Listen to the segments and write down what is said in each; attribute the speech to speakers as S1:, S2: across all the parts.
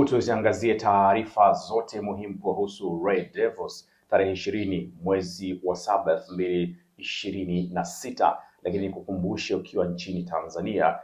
S1: tuziangazie taarifa zote muhimu kuhusu Red Devils tarehe 20 mwezi wa 7 2026, lakini nikukumbushe ukiwa nchini Tanzania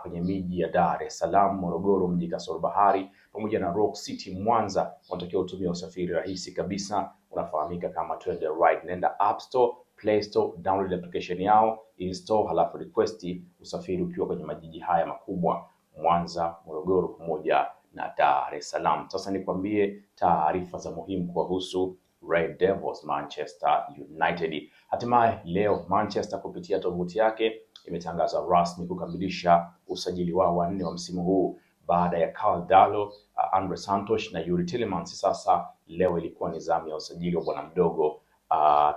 S1: kwenye miji ya Dar es Salaam, Morogoro, mji kasoro bahari pamoja na Rock City Mwanza, unatakiwa utumie usafiri rahisi kabisa unafahamika kama Twende Ride. Nenda App Store, Play Store, download application yao, install, halafu request usafiri ukiwa kwenye majiji haya makubwa Mwanza, Morogoro pamoja na Dar es Salaam. Sasa nikwambie taarifa za muhimu kuhusu Red Devils Manchester United. Hatimaye leo Manchester kupitia tovuti yake imetangaza rasmi kukamilisha usajili wao wa 4 wa msimu huu baada ya Karl Darlow, Andre Santos na Youri Tielemans. Sasa leo ilikuwa ni zamu ya usajili wa bwana mdogo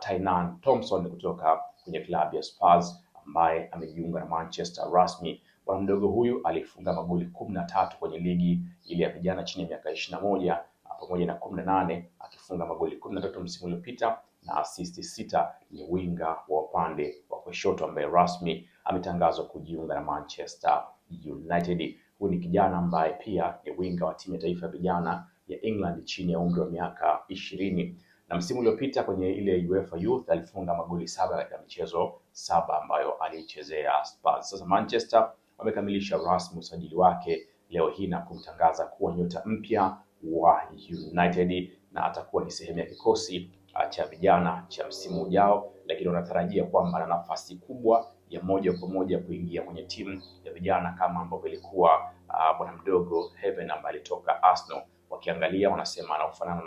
S1: Tainan Thompson kutoka kwenye klabu ya Spurs ambaye amejiunga na Manchester rasmi. Bwana mdogo huyu alifunga magoli 13 kwenye ligi ile ya vijana chini ya miaka 21 pamoja na 18, akifunga magoli 13 msimu uliopita na assist 6. Ni winga wa upande wa kushoto ambaye rasmi ametangazwa kujiunga na Manchester United. Huyu ni kijana ambaye pia ni winga wa timu ya taifa ya vijana ya England chini ya umri wa miaka 20, na msimu uliopita kwenye ile UEFA Youth alifunga magoli 7 katika michezo 7 ambayo alichezea Spurs. Sasa Manchester wamekamilisha rasmi usajili wake leo hii na kumtangaza kuwa nyota mpya wa United na atakuwa ni sehemu ya kikosi cha vijana cha msimu ujao, lakini wanatarajia kwamba ana nafasi kubwa ya moja kwa moja kuingia kwenye timu ya vijana kama ambavyo ilikuwa bwana mdogo Heaven ambaye alitoka Arsenal. Wakiangalia wanasema anafanana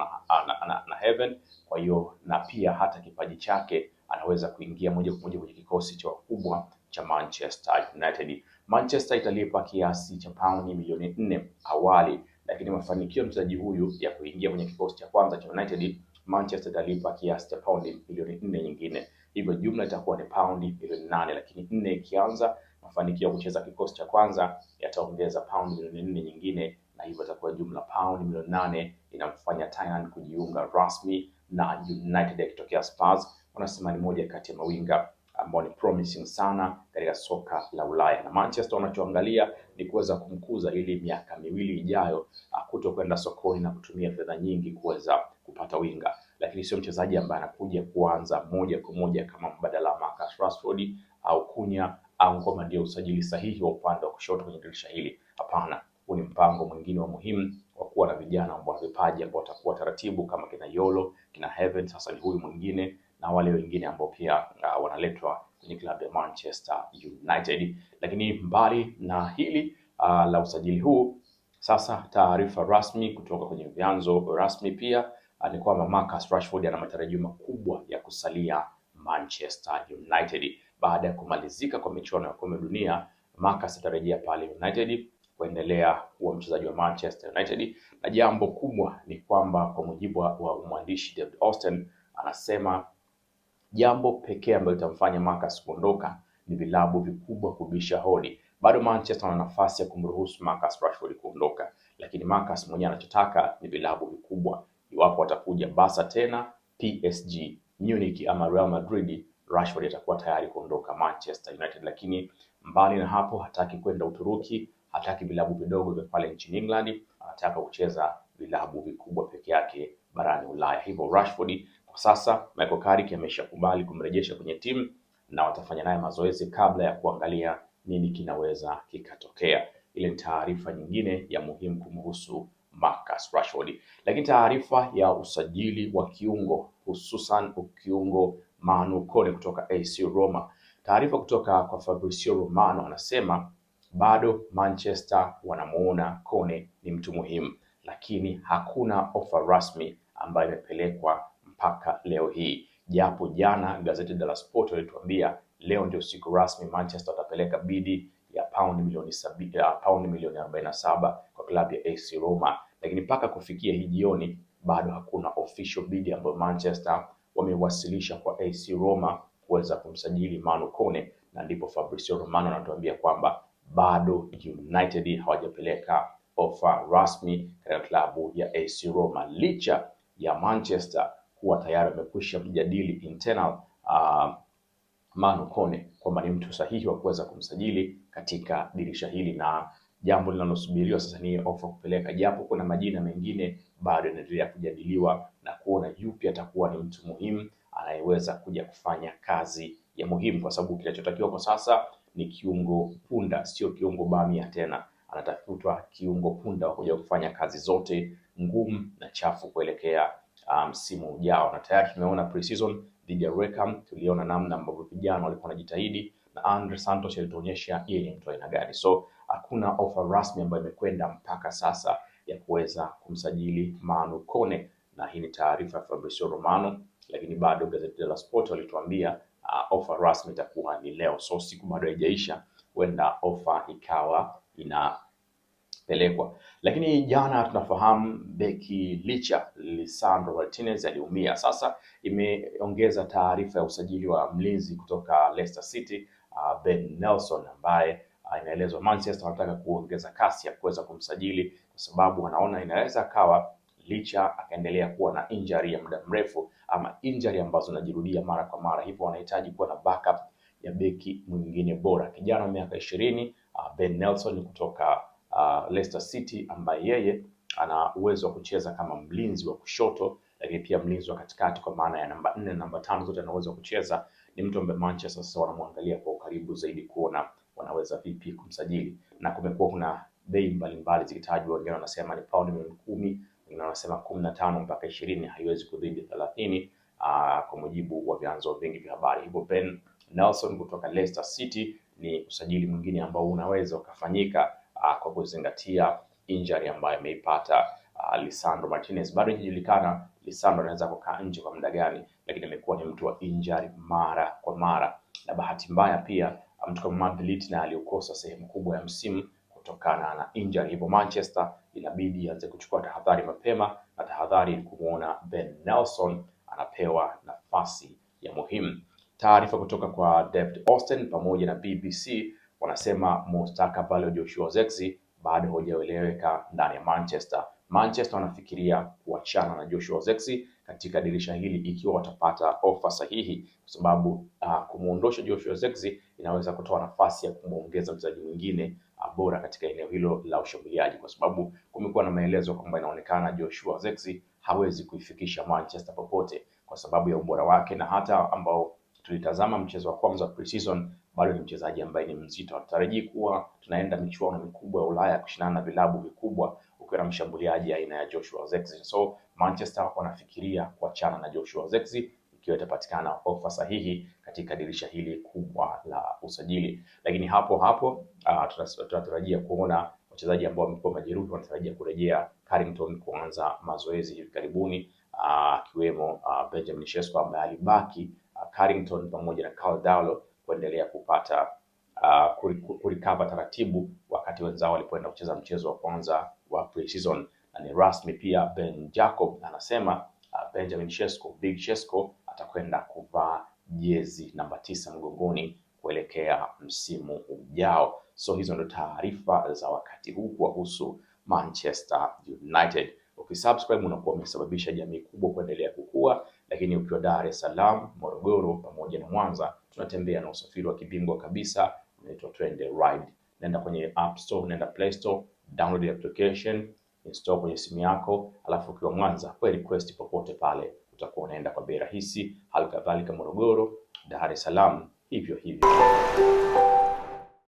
S1: na Heaven, kwa hiyo na pia hata kipaji chake anaweza kuingia moja kwa moja kwenye kikosi cha wakubwa cha Manchester United. Manchester italipa kiasi cha paundi milioni 4 awali, lakini mafanikio ya mchezaji huyu ya kuingia kwenye kikosi cha kwanza cha United, Manchester italipa kiasi cha paundi milioni 4 nyingine. Hivyo jumla itakuwa ni paundi milioni 8, lakini 4 ikianza mafanikio ya kucheza kikosi cha kwanza yataongeza paundi milioni 4 nyingine, na hivyo itakuwa jumla paundi milioni 8 inamfanya Tainan kujiunga rasmi na United akitokea Spurs. Wanasema ni moja kati ya mawinga ambao ni promising sana katika soka la Ulaya, na Manchester wanachoangalia ni kuweza kumkuza ili miaka miwili ijayo kutokwenda sokoni na kutumia fedha nyingi kuweza kupata winga, lakini sio mchezaji ambaye anakuja kuanza moja kwa moja kama mbadala wa Marcus Rashford au Cunha au kama ndio usajili sahihi wa upande wa kushoto kwenye dirisha hili. Hapana, huu ni mpango mwingine wa muhimu wa kuwa na vijana ambao wana vipaji ambao watakuwa taratibu kama kina Yolo, kina Heaven. Sasa ni huyu mwingine na wale wengine ambao pia wanaletwa kwenye klabu ya Manchester United. Lakini mbali na hili la usajili huu, sasa taarifa rasmi kutoka kwenye vyanzo rasmi pia ni kwamba Marcus Rashford ana matarajio makubwa ya kusalia Manchester United. Baada ya kumalizika kwa michuano ya kombe dunia, Marcus atarejea pale United kuendelea kuwa mchezaji wa Manchester United, na jambo kubwa ni kwamba kwa mujibu wa mwandishi David Austin, anasema jambo pekee ambalo litamfanya Marcus kuondoka ni vilabu vikubwa kubisha hodi. Bado Manchester wana nafasi ya kumruhusu Marcus Rashford kuondoka, lakini Marcus mwenyewe anachotaka ni vilabu vikubwa. Iwapo watakuja Barca tena, PSG, Munich ama Real Madrid, Rashford atakuwa tayari kuondoka Manchester United. Lakini mbali na hapo, hataki kwenda Uturuki, hataki vilabu vidogo vya pale nchini England, anataka kucheza vilabu vikubwa peke yake barani Ulaya. Hivyo Rashford kwa sasa Michael Carrick ameshakubali kumrejesha kwenye timu na watafanya naye mazoezi kabla ya kuangalia nini kinaweza kikatokea. Ile ni taarifa nyingine ya muhimu kumhusu Marcus Rashford. Lakini taarifa ya usajili wa kiungo, hususan kiungo Manu Kone kutoka AC Roma. Taarifa kutoka kwa Fabrizio Romano anasema bado Manchester wanamuona Kone ni mtu muhimu, lakini hakuna ofa rasmi ambayo imepelekwa mpaka leo hii, japo jana gazeti la Sport lilituambia leo ndio siku rasmi Manchester watapeleka bidi ya paundi milioni 47 kwa klabu ya AC Roma, lakini mpaka kufikia hii jioni bado hakuna official bid ambayo Manchester wamewasilisha kwa AC Roma kuweza kumsajili Manu Kone, na ndipo Fabrizio Romano anatuambia kwamba bado United hawajapeleka ofa rasmi katika klabu ya AC Roma, licha ya Manchester kuwa tayari wamekwisha mjadili internal Manu Kone kwamba ni mtu sahihi wa kuweza kumsajili katika dirisha hili, na Jambo linalosubiriwa sasa ni ofa kupeleka, japo kuna majina mengine bado yanaendelea kujadiliwa na kuona yupi atakuwa ni mtu muhimu anayeweza kuja kufanya kazi ya muhimu, kwa sababu kinachotakiwa kwa sasa ni kiungo punda, sio kiungo bamia tena. Anatafutwa kiungo punda wa kuja kufanya kazi zote ngumu na chafu kuelekea msimu ujao, na tayari tumeona pre-season dhidi ya Wrexham, tuliona namna ambavyo vijana walikuwa wanajitahidi na Andre Santos alituonyesha yeye ni mtu aina gani. So hakuna offer rasmi ambayo imekwenda mpaka sasa ya kuweza kumsajili Manu Kone, na hii ni taarifa ya Fabrizio Romano, lakini bado gazeti la Sport walituambia offer rasmi itakuwa ni leo. So siku bado haijaisha, huenda offer ikawa inapelekwa. Lakini jana tunafahamu beki licha Lisandro Martinez aliumia. Sasa imeongeza taarifa ya usajili wa mlinzi kutoka Leicester City, Ben Nelson, ambaye inaelezwa Manchester wanataka kuongeza kasi ya kuweza kumsajili kwa sababu wanaona inaweza kawa licha akaendelea kuwa na injury ya muda mrefu ama injury ambazo zinajirudia mara kwa mara, hivyo wanahitaji kuwa na backup ya beki mwingine bora. Kijana wa miaka 20 Ben Nelson kutoka Leicester City, ambaye yeye ana uwezo wa kucheza kama mlinzi wa kushoto, lakini pia mlinzi wa katikati kwa maana ya namba 4 na namba 5 zote anaweza kucheza. Ni mtu ambaye Manchester sasa wanamwangalia kwa ukaribu zaidi kuona wanaweza vipi kumsajili, na kumekuwa kuna bei mbalimbali zikitajwa. Wengine wanasema ni paundi milioni 10, wengine wanasema 15 mpaka 20, haiwezi kudhidi 30 kwa mujibu wa vyanzo vingi vya habari. Hivyo Ben Nelson kutoka Leicester City ni usajili mwingine ambao unaweza ukafanyika kwa kuzingatia injury ambayo ameipata Lisandro Martinez. Bado haijulikana Lisandro anaweza kukaa nje kwa muda gani, lakini amekuwa ni mtu wa injury mara kwa mara, na bahati mbaya pia mtu kama Madrid na aliokosa sehemu kubwa ya msimu kutokana na injury. Hivyo Manchester inabidi aanze kuchukua tahadhari mapema, na tahadhari kumuona Ben Nelson anapewa nafasi ya muhimu. Taarifa kutoka kwa David Austin pamoja na BBC wanasema mustakabali wa Joshua Zirkzee bado haujaeleweka ndani ya Manchester. Manchester wanafikiria kuachana na Joshua Zirkzee katika dirisha hili ikiwa watapata ofa sahihi, kwa sababu kumuondosha Joshua Zirkzee inaweza kutoa nafasi ya kumuongeza mchezaji mwingine bora katika eneo hilo la ushambuliaji, kwa sababu kumekuwa na maelezo kwamba inaonekana Joshua Zirkzee hawezi kuifikisha Manchester popote kwa sababu ya ubora wake, na hata ambao tulitazama mchezo wa kwanza wa pre-season bado ni mchezaji ambaye ni mzito. Tutarajii kuwa tunaenda michuano mikubwa ya Ulaya kushindana na vilabu vikubwa ukiwa na mshambuliaji aina ya Joshua Zirkzee. So Manchester wanafikiria kuachana na Joshua Zirkzee ikiwa itapatikana ofa sahihi katika dirisha hili kubwa la usajili. Lakini hapo hapo tunatarajia kuona wachezaji ambao wamekuwa majeruhi wanatarajia kurejea Carrington kuanza mazoezi hivi karibuni, akiwemo Benjamin Sesko ambaye alibaki, Carrington pamoja na Karl Darlow kuendelea kupata kurecover taratibu wakati wenzao walipoenda kucheza mchezo wa kwanza wa pre-season. Na ni rasmi pia Ben Jacob anasema Benjamin Sesko, Big Sesko, atakwenda kuvaa jezi namba 9 mgongoni kuelekea msimu ujao. So hizo ndio taarifa za wakati huu kuhusu Manchester United. Ukisubscribe unakuwa umesababisha jamii kubwa kuendelea kukua, lakini ukiwa Dar es Salaam, Morogoro pamoja na Mwanza, tunatembea na usafiri wa kibingwa kabisa unaitwa Twende Ride. Nenda kwenye App Store, nenda Play Store, download the application, install kwenye simu yako, alafu ukiwa Mwanza kwa request popote pale utakuwa unaenda kwa bei rahisi. Halikadhalika Morogoro, Dar es Salaam hivyo hivyo.